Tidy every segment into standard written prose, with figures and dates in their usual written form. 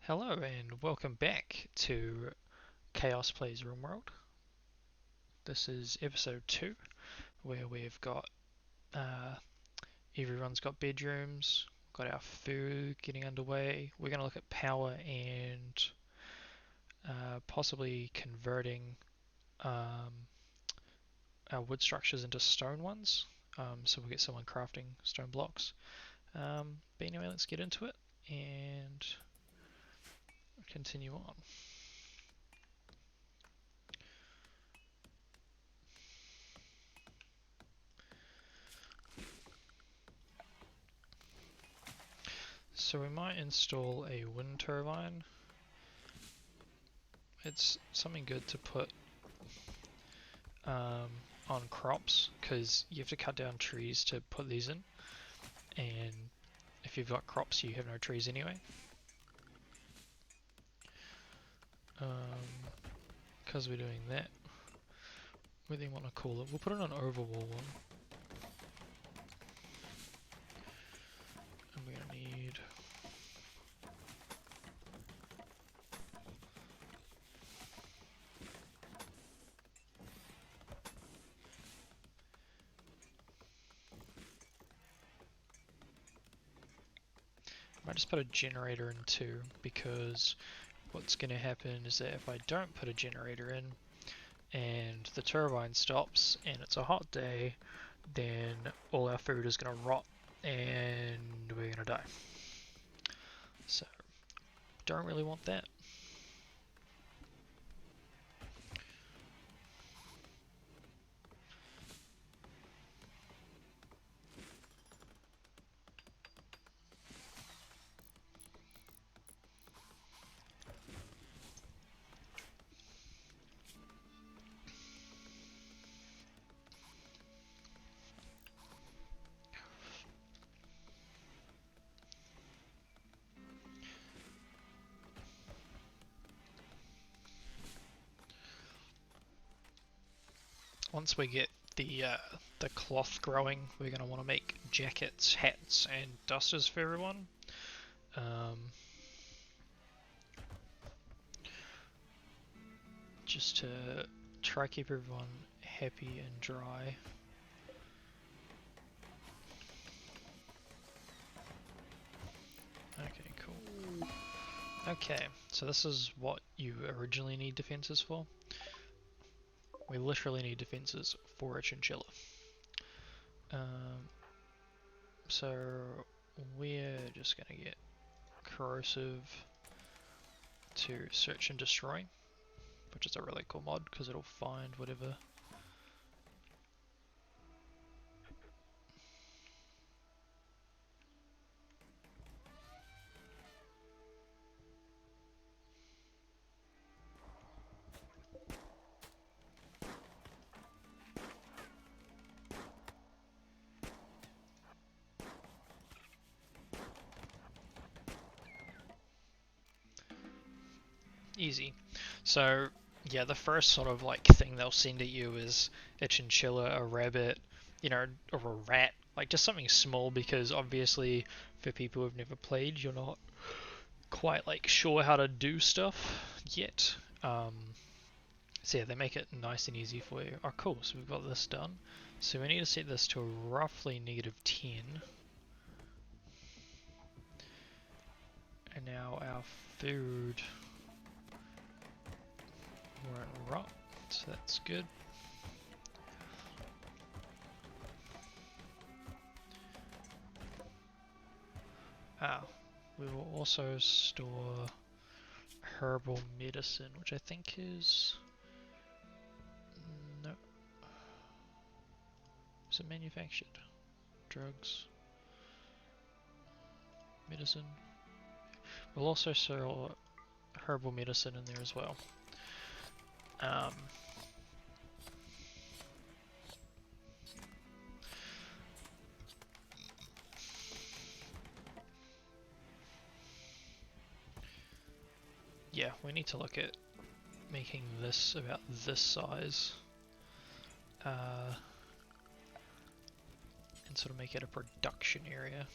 Hello and welcome back to Chaos Plays Rimworld. This is episode 2, where we've got everyone's got bedrooms, got our food getting underway. We're going to look at power and possibly converting um, our wood structures into stone ones. So we'll get someone crafting stone blocks. But anyway, let's get into it and continue on. So we might install a wind turbine. It's something good to put on crops because you have to cut down trees to put these in, and if you've got crops you have no trees anyway. Because we're doing that, what do you want to call it? We'll put it on overwall one, and we're going to need I might just put a generator in too, because what's going to happen is that if I don't put a generator in and the turbine stops and it's a hot day, then all our food is going to rot and we're going to die. So, don't really want that. Once we get the cloth growing, we're going to want to make jackets, hats, and dusters for everyone. Just to try keep everyone happy and dry. Okay, cool. Okay, so this is what you originally need defenses for. We literally need defenses for a chinchilla. So we're just going to get corrosive to search and destroy, which is a really cool mod because it'll find whatever. Easy. So yeah, the first sort of like thing they'll send at you is a chinchilla, a rabbit, or a rat, like just something small because obviously for people who've never played, you're not quite like sure how to do stuff yet. So yeah, they make it nice and easy for you. Oh cool, so we've got this done. So we need to set this to roughly -10. And now our food won't rot, so that's good. We will also store herbal medicine, which I think is... no. Is it manufactured? Drugs. Medicine. We'll also store herbal medicine in there as well. Yeah, we need to look at making this about this size. And sort of make it a production area.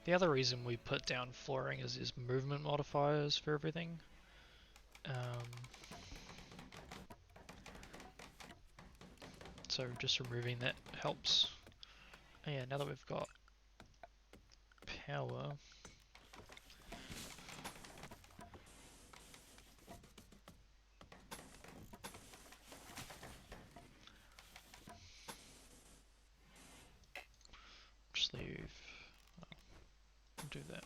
The other reason we put down flooring is there's movement modifiers for everything. So just removing that helps. And yeah, now that we've got power, just leave, we'll do that.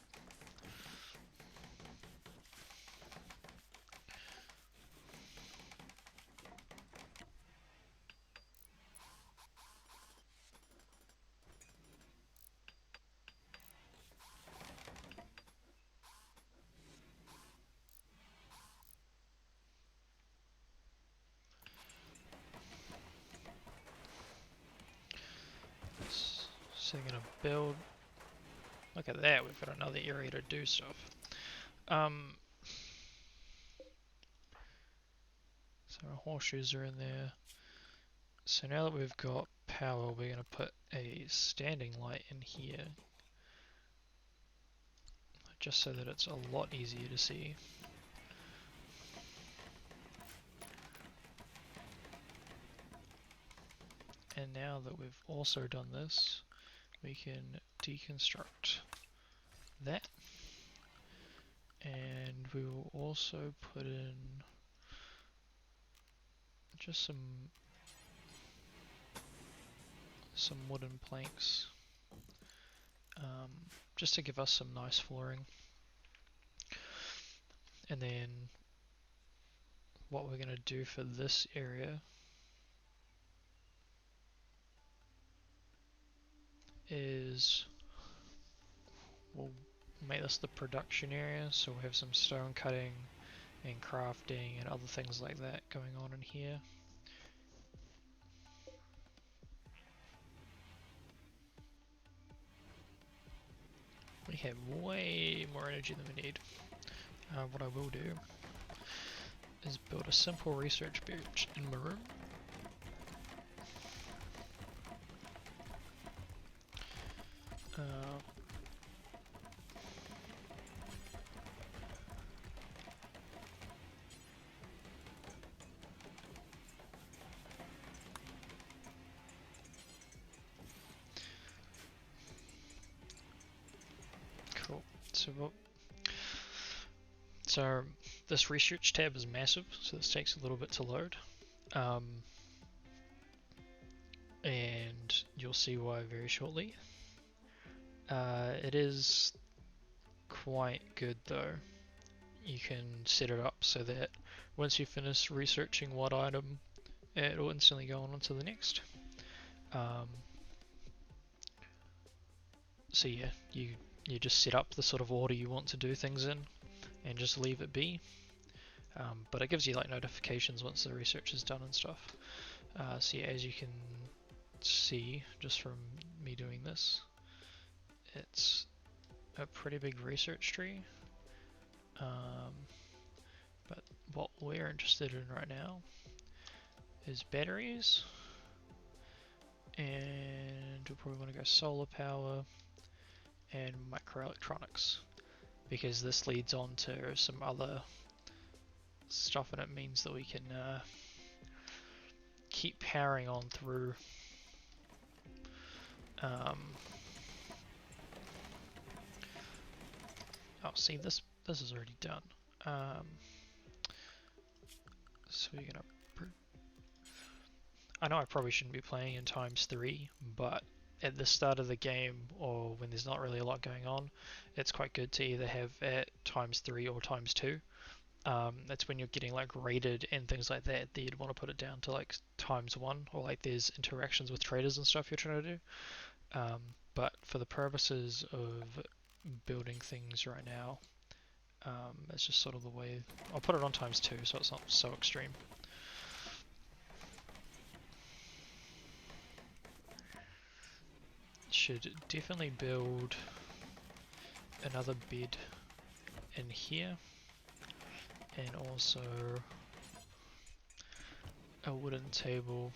So we're gonna build, look at that, we've got another area to do stuff. So our horseshoes are in there. So now that we've got power, we're going to put a standing light in here, just so that it's a lot easier to see. And now that we've also done this, we can deconstruct that, and we will also put in just some wooden planks, just to give us some nice flooring. And then what we're going to do for this area is we'll make this the production area, so we'll have some stone cutting and crafting and other things like that going on in here. We have way more energy than we need. What I will do is build a simple research bench in my room. Cool. So this research tab is massive, so this takes a little bit to load. And you'll see why very shortly. It is quite good though. You can set it up so that once you finish researching one item, it will instantly go on to the next. So yeah, you just set up the sort of order you want to do things in and just leave it be. But it gives you like notifications once the research is done and stuff. So yeah, as you can see just from me doing this, it's a pretty big research tree. But what we're interested in right now is batteries, and we'll probably want to go solar power and microelectronics, because this leads on to some other stuff, and it means that we can keep powering on through. Oh, see, this is already done. So we're gonna. I know I probably shouldn't be playing in ×3, but at the start of the game, or when there's not really a lot going on, it's quite good to either have at ×3 or ×2. That's when you're getting like raided and things like that you'd want to put it down to like ×1, or like there's interactions with traders and stuff you're trying to do. But for the purposes of building things right now, it's just sort of the way. I'll put it on ×2 so it's not so extreme. Should definitely build another bed in here, and also a wooden table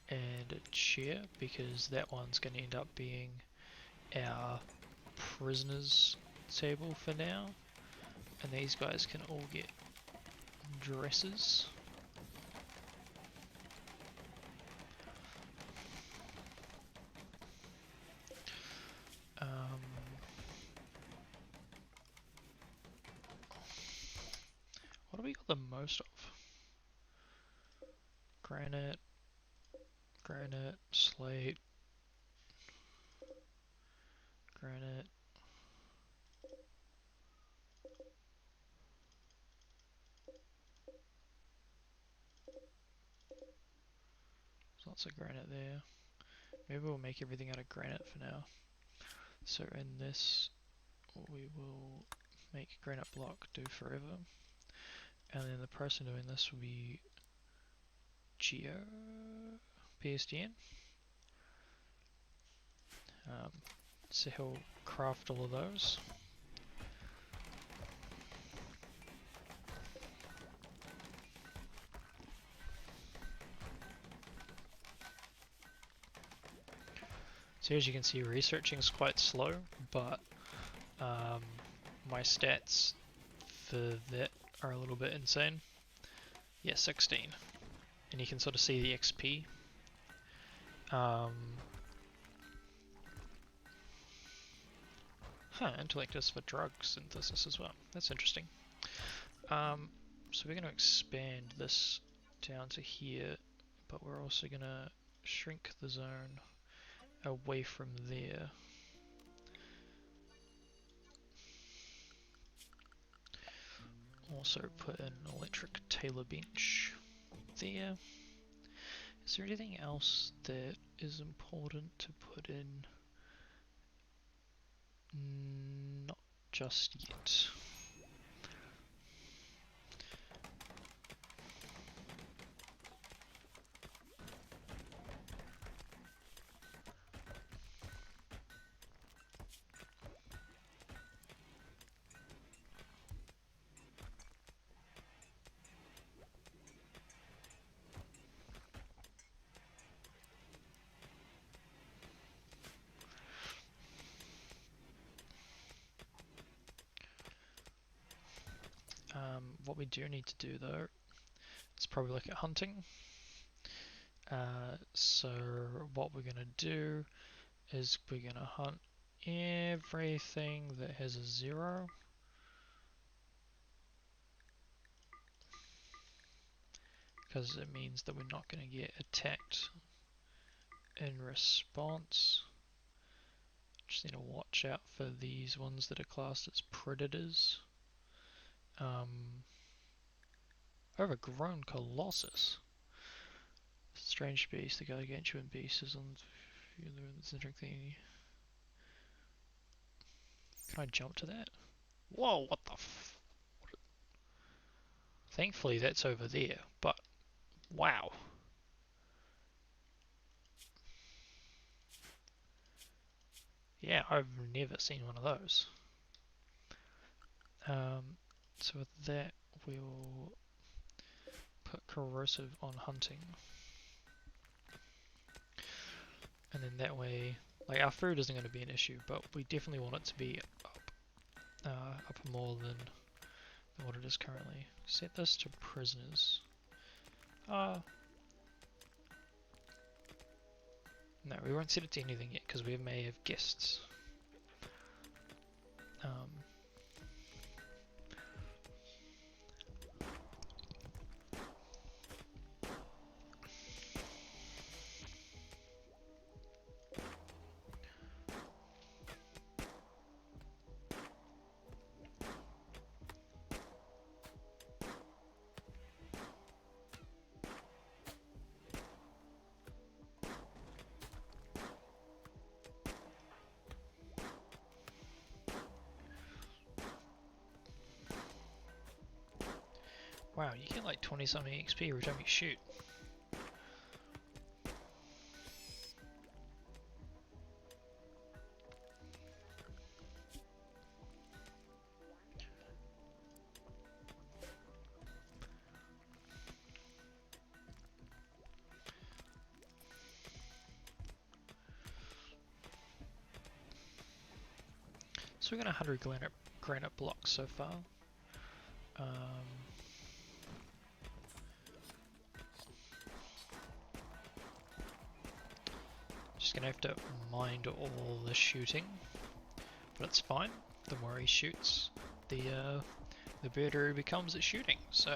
and a chair, because that one's going to end up being our prisoners table for now, and these guys can all get dresses. What do we got the most of? Granite, granite, slate, granite. There's lots of granite there. Maybe we'll make everything out of granite for now. So in this, we will make granite block do forever. And then the person doing this will be Geo PSDN. So he'll craft all of those. So as you can see, researching is quite slow, but my stats for that are a little bit insane. Yeah, 16. And you can sort of see the XP. Intellect is for drug synthesis as well. That's interesting. So we're going to expand this down to here, but we're also going to shrink the zone away from there. Also put an electric tailor bench there. Is there anything else that is important to put in? Not just yet. What we do need to do though is probably look at hunting. So what we're going to do is we're going to hunt everything that has a 0. Because it means that we're not going to get attacked in response. Just need to watch out for these ones that are classed as predators. Overgrown Colossus. Strange beast, the gargantuan beast is on the drink thingy. Can I jump to that? Whoa, what the f... Thankfully that's over there, but wow. Yeah, I've never seen one of those. So with that, we'll put corrosive on hunting. And then that way, like our food isn't going to be an issue, but we definitely want it to be up more than what it is currently. Set this to prisoners. No, we won't set it to anything yet because we may have guests. Wow, you get like 20 something XP every time you shoot. So we got 100 granite blocks so far. Just gonna have to mind all the shooting, but it's fine. The more he shoots, the better he becomes at shooting. So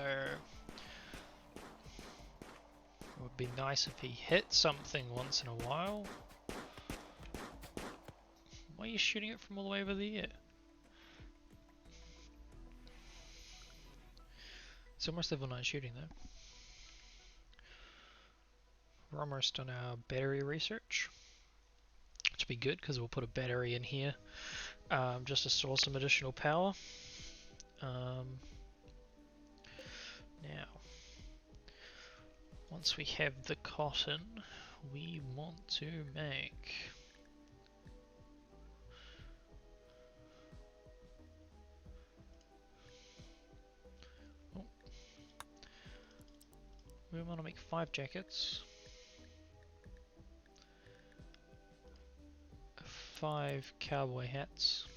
it would be nice if he hit something once in a while. Why are you shooting it from all the way over there? It's almost level 9 shooting though. We're almost on our battery research, which will be good because we'll put a battery in here just to store some additional power. Now, once we have the cotton, we want to make we want to make 5 jackets, 5 cowboy hats,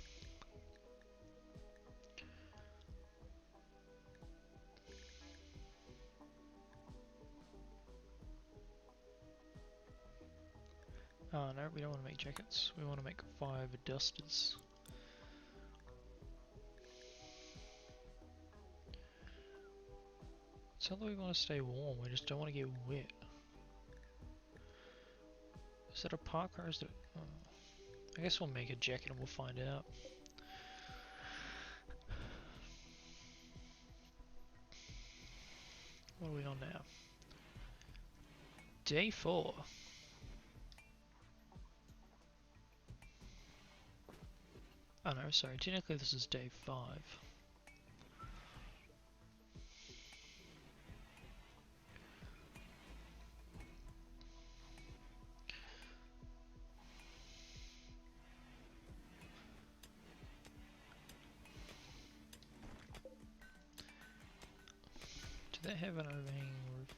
oh no, we don't want to make jackets, we want to make 5 dusters. It's not that we want to stay warm, we just don't want to get wet. Is that a parka or is it? Oh. I guess we'll make a jacket and we'll find out. What are we on now? Day 4. Oh no, sorry, technically this is day 5. Do they have an overhanging roof?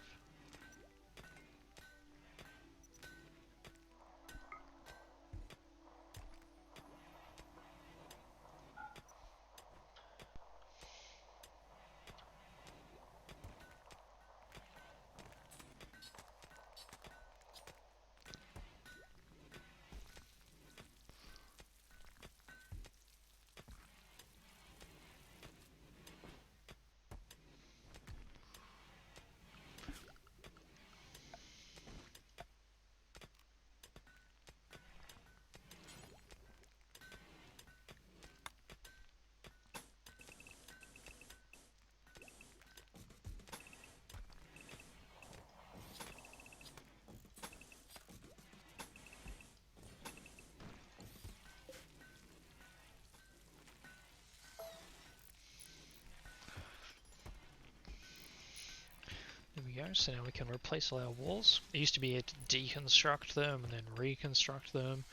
There we go, so now we can replace all our walls. It used to be able to deconstruct them and then reconstruct them,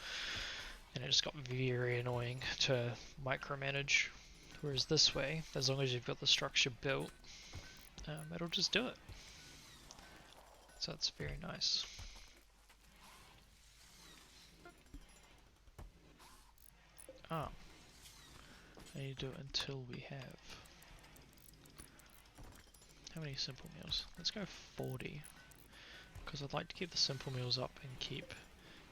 and it just got very annoying to micromanage. Whereas this way, as long as you've got the structure built, it'll just do it. So that's very nice. Ah, I need to do it until we have... How many simple meals? Let's go 40. Because I'd like to keep the simple meals up and keep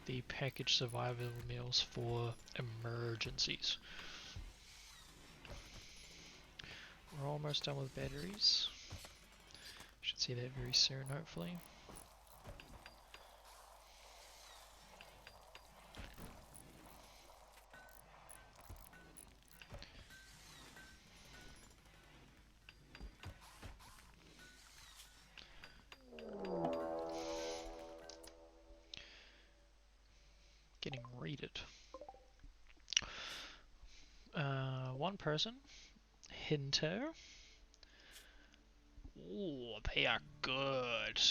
the packaged survival meals for emergencies. We're almost done with batteries. Should see that very soon, hopefully. Getting raided. One person. Hinto. Ooh, they are good.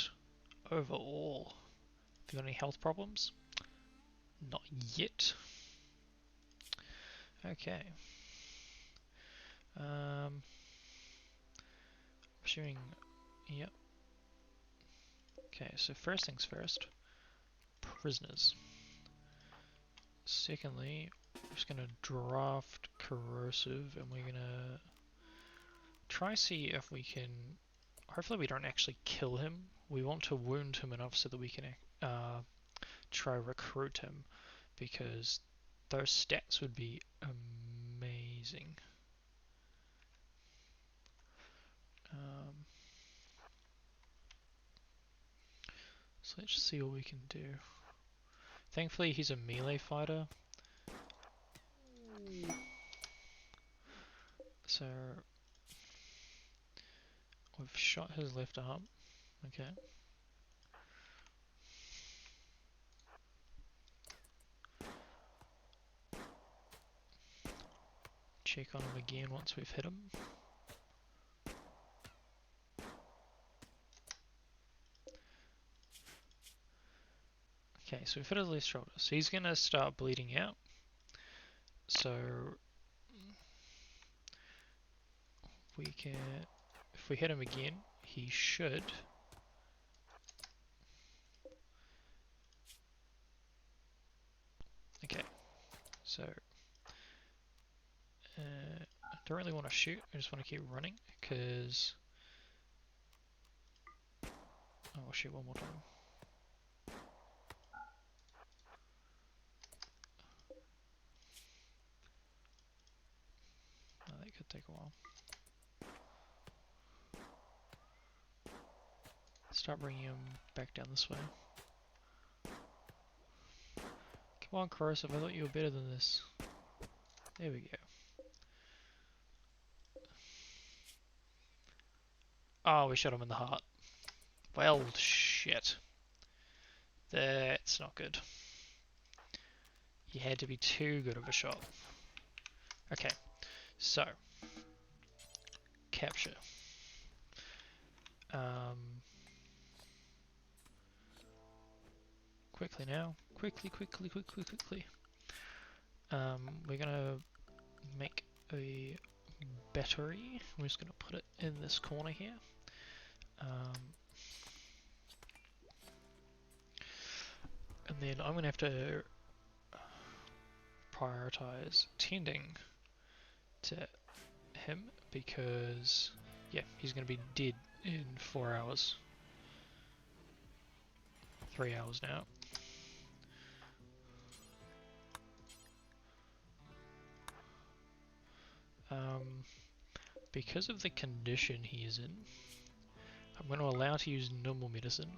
Overall. Have you got any health problems? Not yet. Okay. Pursuing. Yep. Okay, so first things first. Prisoners. Secondly, just gonna draft corrosive, and we're gonna try see if we can. Hopefully, we don't actually kill him. We want to wound him enough so that we can try recruit him, because those stats would be amazing. So let's see what we can do. Thankfully, he's a melee fighter. So we've shot his left arm. Okay. Check on him again once we've hit him. Okay, so we've hit his left shoulder. So he's going to start bleeding out. So we can, if we hit him again, he should. Okay, so I don't really want to shoot. I just want to keep running because. Oh, I'll shoot one more time. Oh, that could take a while. Start bringing him back down this way. Come on, corrosive, I thought you were better than this. There we go. Oh, we shot him in the heart. Well, shit. That's not good. He had to be too good of a shot. Okay, so capture. Quickly now. Quickly. We're gonna make a battery. We're just gonna put it in this corner here. And then I'm gonna have to prioritize tending to him because, yeah, he's gonna be dead in 4 hours. 3 hours now. Because of the condition he is in, I'm going to allow to use normal medicine.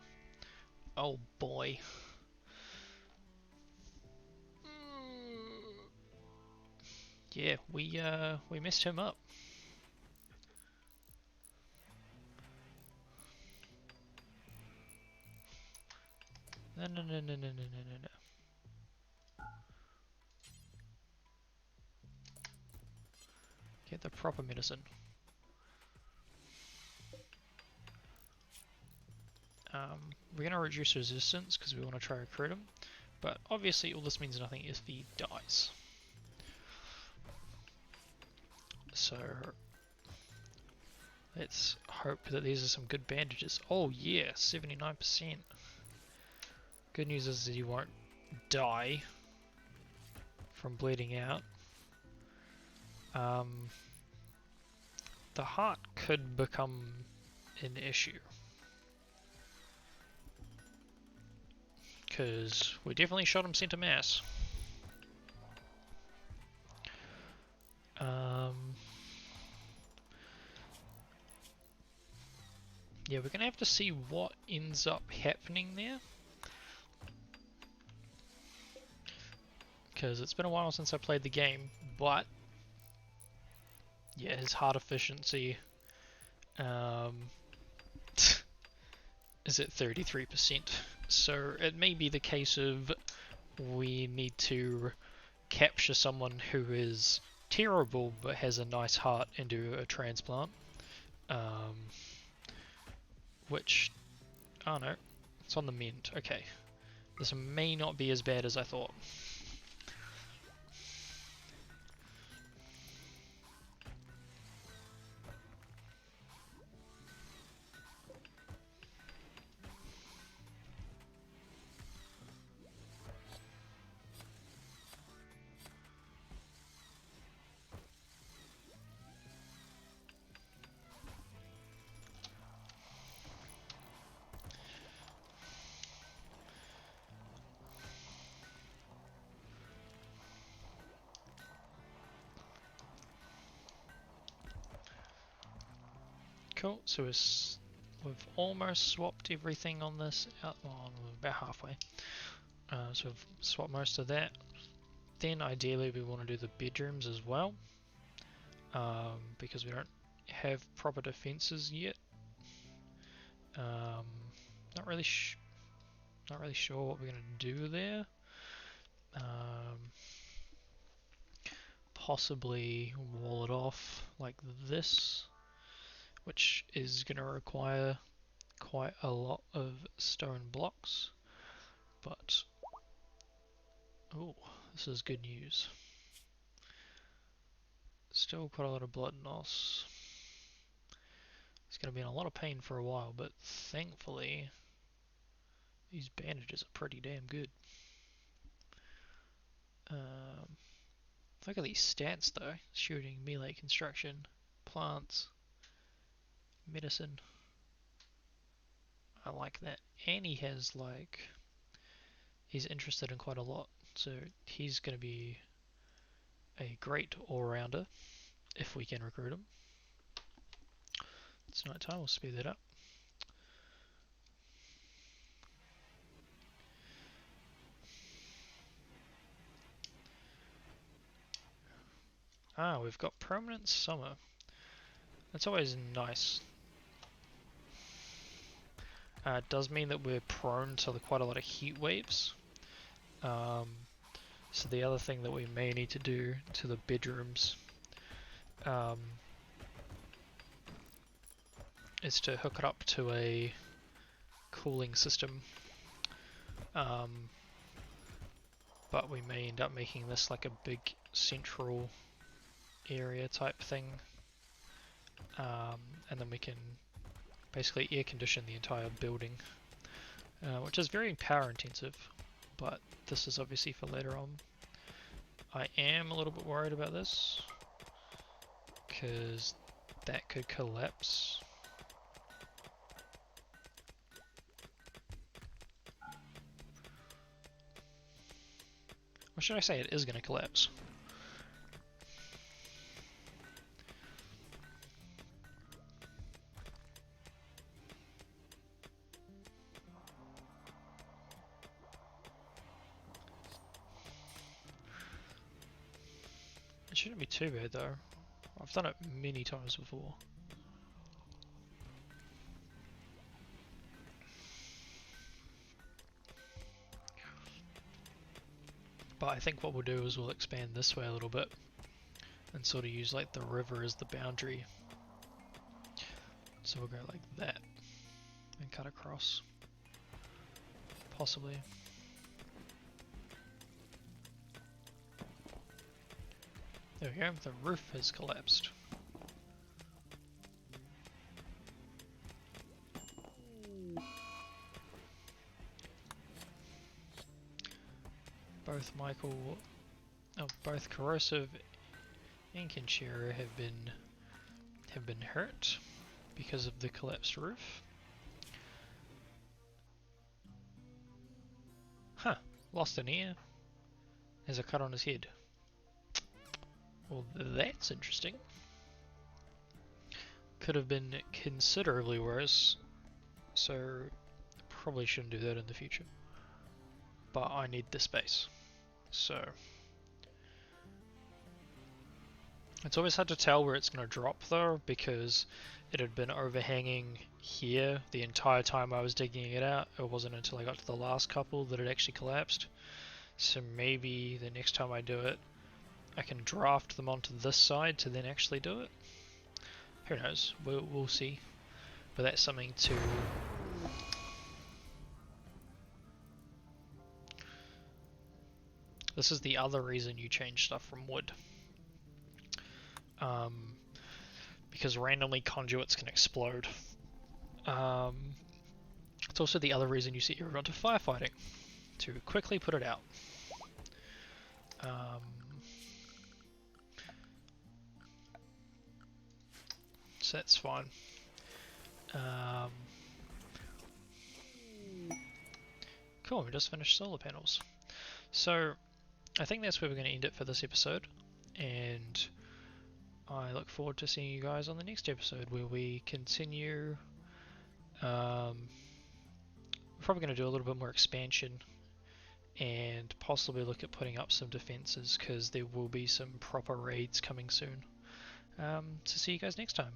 Oh boy. Yeah, we messed him up. No. Get the proper medicine. We're going to reduce resistance because we want to try to recruit him. But obviously all this means nothing if he dies. So let's hope that these are some good bandages. Oh yeah, 79%. Good news is that he won't die from bleeding out. The heart could become an issue. Because we definitely shot him center mass. Yeah, we're going to have to see what ends up happening there. Because it's been a while since I played the game, but yeah, his heart efficiency is at 33%. So it may be the case of we need to capture someone who is terrible but has a nice heart and do a transplant. Which, oh no, it's on the mend. Okay, this may not be as bad as I thought. Cool, so we've almost swapped everything on this out. Well, we're about halfway. So we've swapped most of that. Then ideally we want to do the bedrooms as well, because we don't have proper defenses yet. Not really sure what we're gonna do there. Possibly wall it off like this, which is gonna require quite a lot of stone blocks, but oh, this is good news. Still quite a lot of blood loss. It's going to be in a lot of pain for a while, but thankfully these bandages are pretty damn good. Look at these stats though. Shooting, melee, construction, plants, medicine. I like that. And he has like, he's interested in quite a lot, so he's going to be a great all-rounder if we can recruit him. It's night time, we'll speed that up. Ah, we've got permanent summer. That's always nice. It does mean that we're prone to quite a lot of heat waves. So the other thing that we may need to do to the bedrooms is to hook it up to a cooling system. But we may end up making this like a big central area type thing. And then we can basically air condition the entire building, which is very power intensive, but this is obviously for later on. I am a little bit worried about this because that could collapse. Or should I say it is going to collapse? It shouldn't be too bad though. I've done it many times before. But I think what we'll do is we'll expand this way a little bit and sort of use like the river as the boundary. So we'll go like that and cut across. Possibly. There we go, the roof has collapsed. Both corrosive and Kinshira have been hurt because of the collapsed roof. Huh, lost an ear. There's a cut on his head. Well, that's interesting. Could have been considerably worse, so probably shouldn't do that in the future. But I need the space, so it's always hard to tell where it's going to drop though, because it had been overhanging here the entire time I was digging it out. It wasn't until I got to the last couple that it actually collapsed. So maybe the next time I do it, I can draft them onto this side to then actually do it. Who knows? We'll see. But that's something to... This is the other reason you change stuff from wood. Because randomly conduits can explode. It's also the other reason you set everyone to firefighting, to quickly put it out. So that's fine. Cool, we just finished solar panels. So I think that's where we're going to end it for this episode, and I look forward to seeing you guys on the next episode where we continue. Um, we're probably going to do a little bit more expansion and possibly look at putting up some defenses because there will be some proper raids coming soon. So see you guys next time.